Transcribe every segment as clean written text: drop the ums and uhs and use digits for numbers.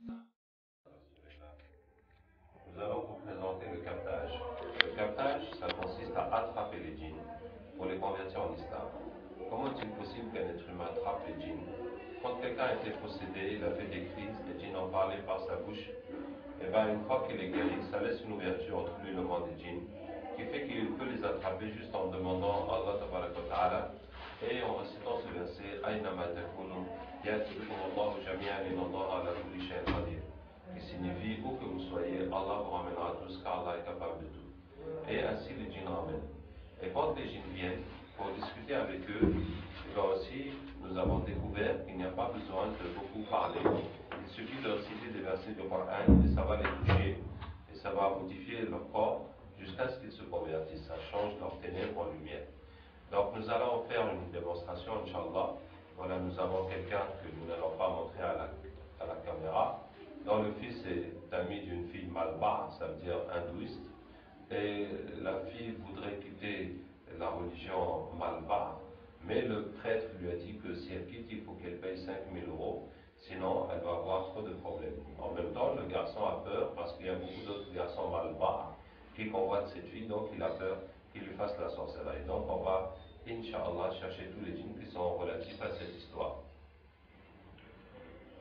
Nous allons vous présenter le captage. Le captage, ça consiste à attraper les djinns pour les convertir en islam. Comment est-il possible qu'un être humain attrape les djinns? Quand quelqu'un a été possédé, il a fait des crises, les djinns ont parlé par sa bouche, et bien une fois qu'il est guéri, ça laisse une ouverture entre lui et le monde des djinns, qui fait qu'il peut les attraper juste en demandant à Allah Ta'ala et en récitant ce verset Aynama takunu ya'tikum Allahu jami'an inna Allaha ala kulli shay'in qadir, qui signifie où que vous soyez, Allah vous ramènera tous car Allah est capable de tout. Et ainsi les djinns ramènent. Et quand les djinns viennent pour discuter avec eux, là aussi nous avons découvert qu'il n'y a pas besoin de beaucoup parler. Il suffit de citer des versets du Coran et ça va les toucher et ça va modifier leur corps jusqu'à ce qu'ils se convertissent. Ça change leur ténèbres en lumière. Donc nous allons faire une démonstration, Inch'Allah. Voilà, nous avons quelqu'un que nous n'allons pas montrer à la caméra, dont le fils est ami d'une fille malba, ça veut dire hindouiste. Et la fille voudrait quitter la religion malba, mais le prêtre lui a dit que si elle quitte, il faut qu'elle paye 5 000 euros, sinon elle va avoir trop de problèmes. En même temps, le garçon a peur parce qu'il y a beaucoup d'autres garçons malba qui convoitent cette fille, donc il a peur qu'il lui fasse la sorcellerie. Donc on va, Inch'Allah, chercher tous les djinns qui sont relatifs à cette histoire.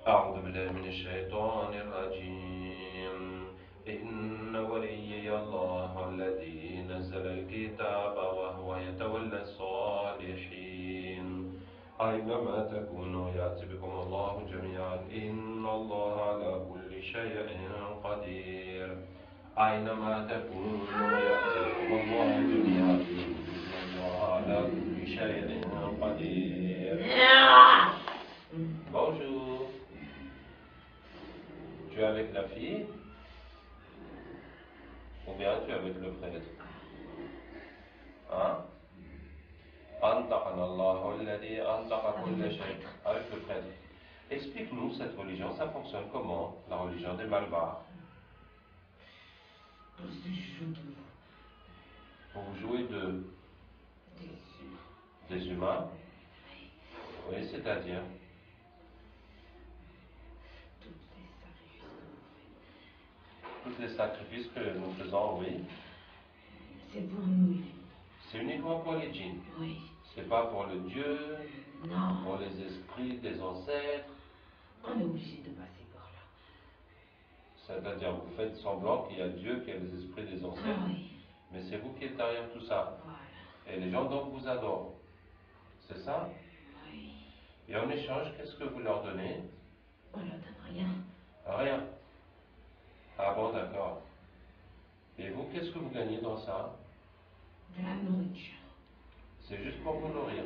أعوذ بالله من الشيطان الرجيم إن وليي الله الذي نزل الكتاب وهو يتولى الصالحين أينما تكونوا يأتي بكم الله جميعا إن الله على كل شيء قدير أينما تكونوا يأتي بكم الله جميعا إن الله على كل شيء قدير. Bonjour. Tu es avec la fille ou bien tu es avec le prêtre? Hein? Avec le prêtre. Explique-nous cette religion, ça fonctionne comment? La religion des Malbars. Vous jouez des humains? Oui, c'est-à-dire? Tous les sacrifices que nous faisons, oui. C'est pour nous. C'est uniquement pour les djinns. Oui. C'est pas pour le Dieu, non. Pour les esprits des ancêtres. On est obligé de passer par là. C'est-à-dire, vous faites semblant qu'il y a Dieu, qu'il y a les esprits des ancêtres. Oui. Mais c'est vous qui êtes derrière tout ça. Voilà. Et les gens donc vous adorent. C'est ça? Oui. Et en échange, qu'est-ce que vous leur donnez? On leur donne rien. Rien. Ah bon, d'accord. Et vous, qu'est-ce que vous gagnez dans ça? De la nourriture. C'est juste pour vous nourrir.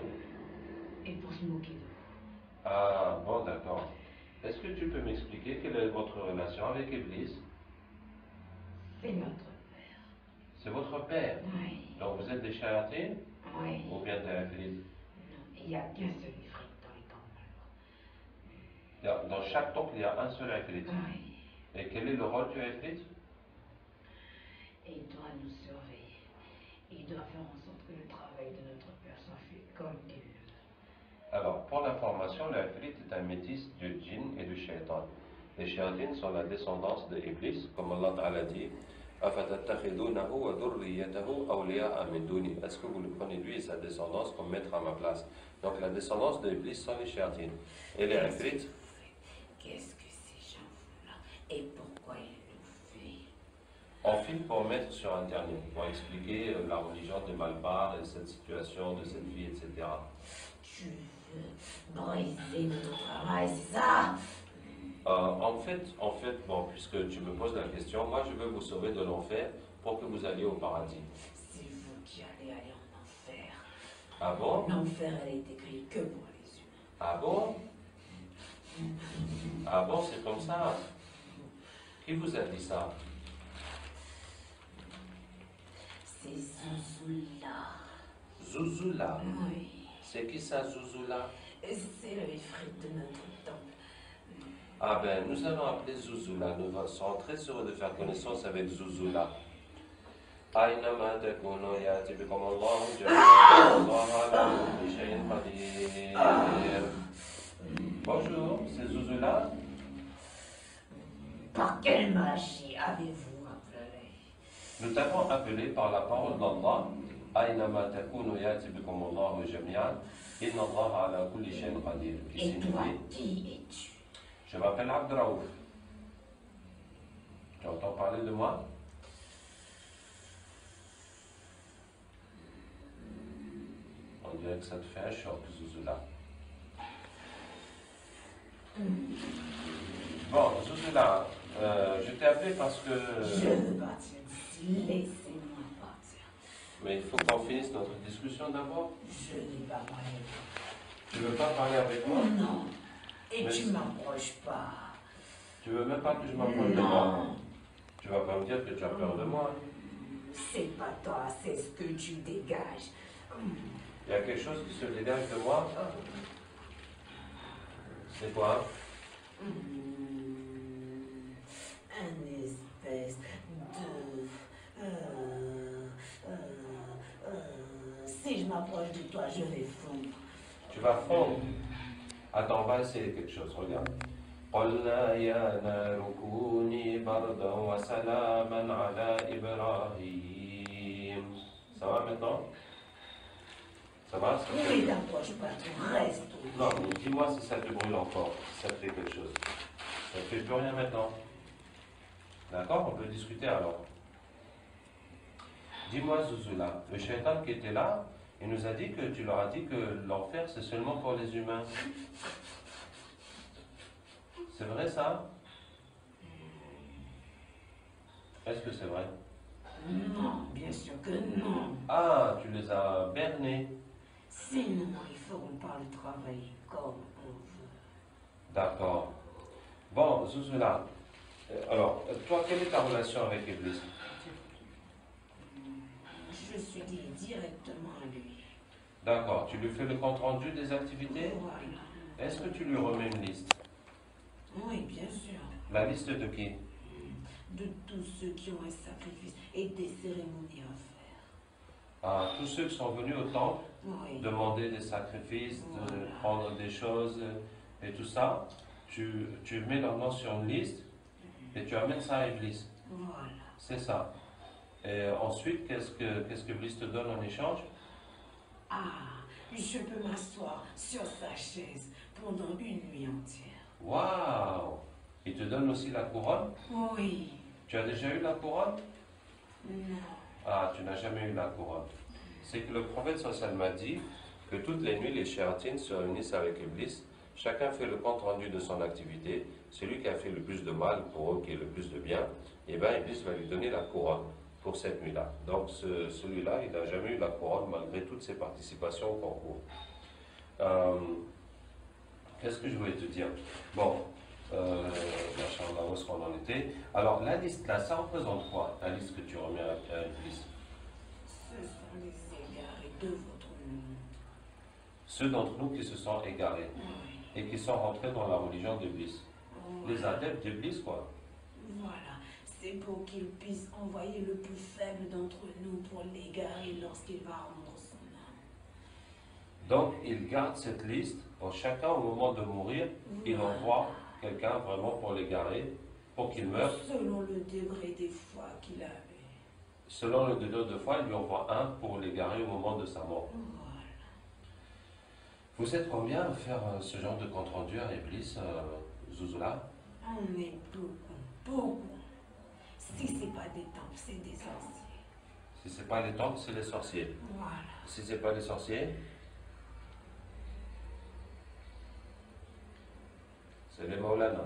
Et pour se moquer de vous. Ah bon, d'accord. Est-ce que tu peux m'expliquer quelle est votre relation avec Iblis? C'est notre père. C'est votre père? Oui. Donc vous êtes des chayatines? Oui. Ou bien des ifrites? Non, il n'y a qu'un seul ifrit dans les camps. Dans chaque temple, il y a un seul ifrit. Oui. Et quel est le rôle du ifrit? Et il doit nous surveiller. Il doit faire en sorte que le travail de notre père soit fait comme il le veut. Alors, pour l'information, l'ifrit est un métis du djinn et du shaitan. Les shayatines sont la descendance de Iblis, comme Allah Ta'ala dit. Est-ce que vous le prenez lui et sa descendance comme maître à ma place? Donc la descendance de Iblis sont les shayatines. Et les ifrit? Qu'est-ce que ces gens-là et pourquoi ils le font? On filme pour mettre sur Internet, pour expliquer la religion des Malbars et cette situation de cette vie, etc. Tu veux briser notre travail, c'est ça? En fait, bon, puisque tu me poses la question, moi je veux vous sauver de l'enfer pour que vous alliez au paradis. C'est vous qui allez aller en enfer. Ah bon? L'enfer, elle est écrite que pour les humains. Ah bon? Ah bon, c'est comme ça? Qui vous a dit ça? C'est Zouzoula. Zouzoula? Oui. C'est qui ça, Zouzoula? C'est le ifrit de notre temple. Ah ben, nous allons appeler Zouzoula. Nous serons très heureux de faire connaissance avec Zouzoula. أينما تكونوا يأتي بكم الله جميعا الله على كل شيء قدير. Bonjour, c'est Zouzoula. Par quelle magie avez-vous appelé? Nous t'avons appelé par la parole d'Allah, Aynama takunu yati bikum Allahu jami'an, inna Allah ala kulli shay'in qadir. Qui Et toi, signifie, qui es-tu? je m'appelle Abdraouf. Tu entends parler de moi? On dirait que ça te fait un choc, Zouzoula. Bon, Zouzoula, je t'ai appelé parce que... Je veux partir d'ici, laissez-moi partir. Mais il faut qu'on finisse notre discussion d'abord. Je n'ai pas parlé. Tu veux pas parler avec moi? Non. Et Mais tu m'approches pas. Tu veux même pas que je m'approche de moi? Tu vas pas me dire que tu as peur de moi? C'est pas toi, c'est ce que tu dégages. Il y a quelque chose qui se dégage de moi? C'est quoi? Un espèce de... Si je m'approche de toi, je vais fondre. Tu vas fondre. Attends, on va essayer quelque chose, regarde. قلنا يا نار كوني بردا وسلاما على إبراهيم. Ça va maintenant? Ça va? Ça fait- Ne t'approche pas, tu restes. Non, mais dis-moi si ça te brûle encore, si ça te fait quelque chose. Ça ne fait plus rien maintenant. D'accord? On peut discuter alors. Dis-moi, Zouzoula, le shaitan qui était là, il nous a dit que tu leur as dit que l'enfer c'est seulement pour les humains. C'est vrai ça? Est-ce que c'est vrai? Non, bien sûr que non. Ah, tu les as bernés. Sinon, ils feront pas le travail comme on veut. D'accord. Bon, Zouzoula, alors, toi, quelle est ta relation avec Iblis? Je suis liée directement à lui. D'accord, tu lui fais le compte-rendu des activités? Voilà. Est-ce que tu lui remets une liste? Oui, bien sûr. La liste de qui? De tous ceux qui ont un sacrifice et des cérémonies à faire. Ah, tous ceux qui sont venus au temple, Oui. demander des sacrifices, de Voilà. prendre des choses et tout ça, tu mets leur nom sur une liste et tu amènes ça à Iblis. Voilà. C'est ça. Et ensuite, qu'est-ce que Iblis te donne en échange? Ah, je peux m'asseoir sur sa chaise pendant une nuit entière. Waouh! Il te donne aussi la couronne? Oui. Tu as déjà eu la couronne? Non. Ah, tu n'as jamais eu la couronne. C'est que le prophète sallallahu m'a dit que toutes les nuits, les shéatines se réunissent avec Iblis. Chacun fait le compte rendu de son activité. Celui qui a fait le plus de mal pour eux, qui est le plus de bien, et bien Iblis va lui donner la couronne pour cette nuit-là. Donc celui-là, il n'a jamais eu la couronne malgré toutes ses participations au concours. Qu'est-ce que je voulais te dire? Bon, machallah, où est-ce qu'on en était? Alors, la liste là, ça représente quoi? La liste que tu remets à Iblis? Ce sont les égarés de votre monde. Ceux d'entre nous qui se sont égarés Oui. et qui sont rentrés dans la religion d'Iblis. Les Voilà. adeptes d'Iblis, quoi. Voilà. C'est pour qu'il puisse envoyer le plus faible d'entre nous pour l'égarer lorsqu'il va rendre son âme. Donc, ils gardent cette liste pour chacun au moment de mourir. Il Voilà. envoie quelqu'un vraiment pour l'égarer, pour qu'il meure. Selon le degré des foi qu'il avait. Selon le degré de foi, il lui envoie un pour l'égarer au moment de sa mort. Voilà. Vous êtes combien à faire ce genre de compte-rendu à Iblis, Zouzoula? On est beaucoup, beaucoup. Si c'est pas des temples, c'est des sorciers. Si c'est pas les temples, c'est les sorciers. Voilà. Si c'est pas les sorciers, c'est les Maulana.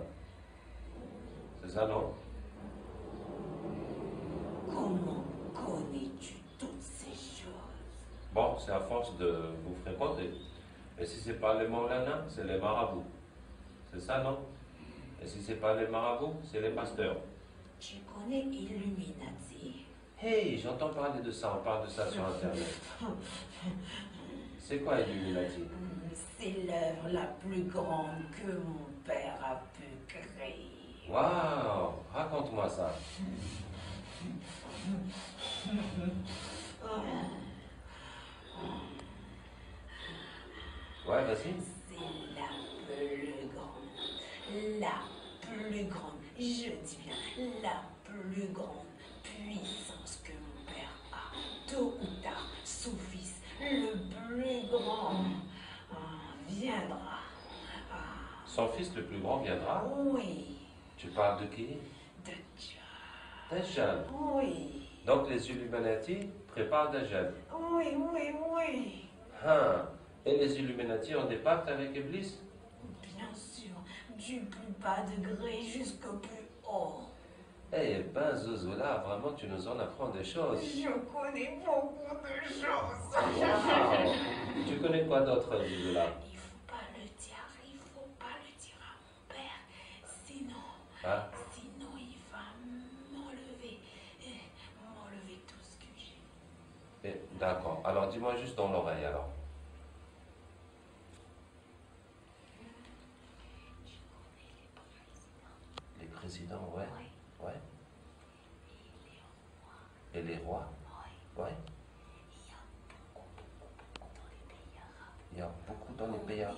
C'est ça, non? Comment connais-tu toutes ces choses? Bon, c'est à force de vous fréquenter. Et si c'est pas les Maulana, c'est les marabouts. C'est ça, non? Et si c'est pas les marabouts, c'est les pasteurs. Tu connais Illuminati? Hey, j'entends parler de ça, on parle de ça sur Internet. C'est quoi Illuminati? C'est l'œuvre la plus grande que mon père a pu créer. Waouh, raconte-moi ça. Ouais, vas-y. C'est la plus grande. La plus grande. Je dis bien la plus grande puissance que mon père a. Tôt ou tard, son fils, le plus grand, viendra. Son fils le plus grand viendra? Oui. Tu parles de qui? De Dieu. Dajjal. Oui. Donc les Illuminati préparent Dajjal. Oui, oui, oui. Hein. Et les Illuminati ont des pactes avec Iblis? Bien sûr, du plus bas degré jusqu'au plus haut. Eh ben, Zouzoula, vraiment, tu nous en apprends des choses. Je connais beaucoup de choses. Wow. Tu connais quoi d'autre, Zouzoula? Il faut pas le dire à mon père. Sinon, Hein? sinon il va m'enlever tout ce que j'ai. D'accord. Alors, dis-moi juste dans l'oreille, alors. Les présidents, ouais. Oui. Ouais. Et les rois? Oui. Ouais. Il y a beaucoup dans les pays arabes.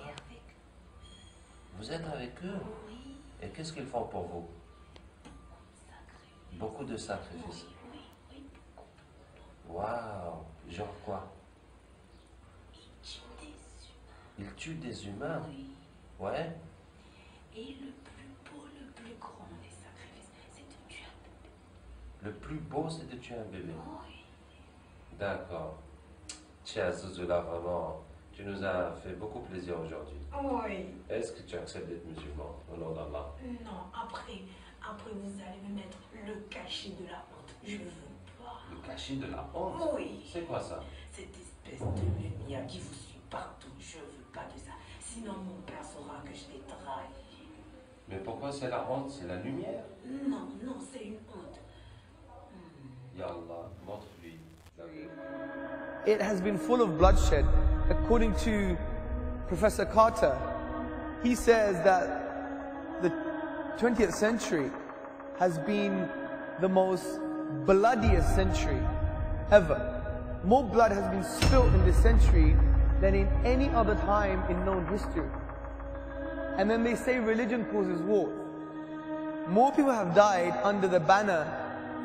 Vous êtes avec eux? Oui. Et qu'est-ce qu'ils font pour vous? Beaucoup de sacrifices. Oui. Waouh! Genre quoi? Il tue des humains. Ils tuent des humains? Oui. Ouais. Et le plus beau, le plus grand des sacrifices, c'est de tuer un bébé. Le plus beau, c'est de tuer un bébé. Oui. D'accord. Tiens, Zouzoula, vraiment, tu nous as fait beaucoup plaisir aujourd'hui. Oui. Est-ce que tu acceptes d'être musulman au nom d'Allah? Non, après vous allez me mettre le cachet de la honte. Je veux pas. Le cachet de la honte? Oui. C'est quoi ça? Cette espèce de lumière qui vous suit partout. Je veux pas de ça. Sinon mon père saura que je l'ai trahi. Mais pourquoi c'est la honte? C'est la lumière? Non, c'est une honte. Ya Allah, montre-lui. It has been full of bloodshed. According to Professor Carter, he says that the 20th century has been the most bloodiest century ever. More blood has been spilled in this century than in any other time in known history. And then they say religion causes war. More people have died under the banner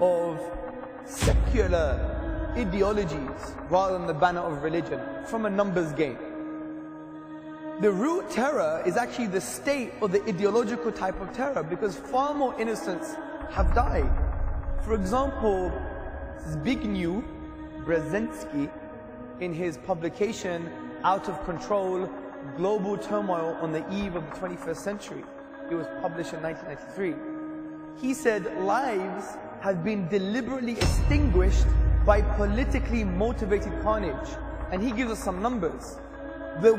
of secular ideologies rather than the banner of religion, from a numbers game. The real terror is actually the state or the ideological type of terror, because far more innocents have died. For example, Zbigniew Brzezinski, in his publication Out of Control, Global Turmoil on the Eve of the 21st Century, it was published in 1993, he said lives have been deliberately extinguished by politically motivated carnage. And he gives us some numbers. The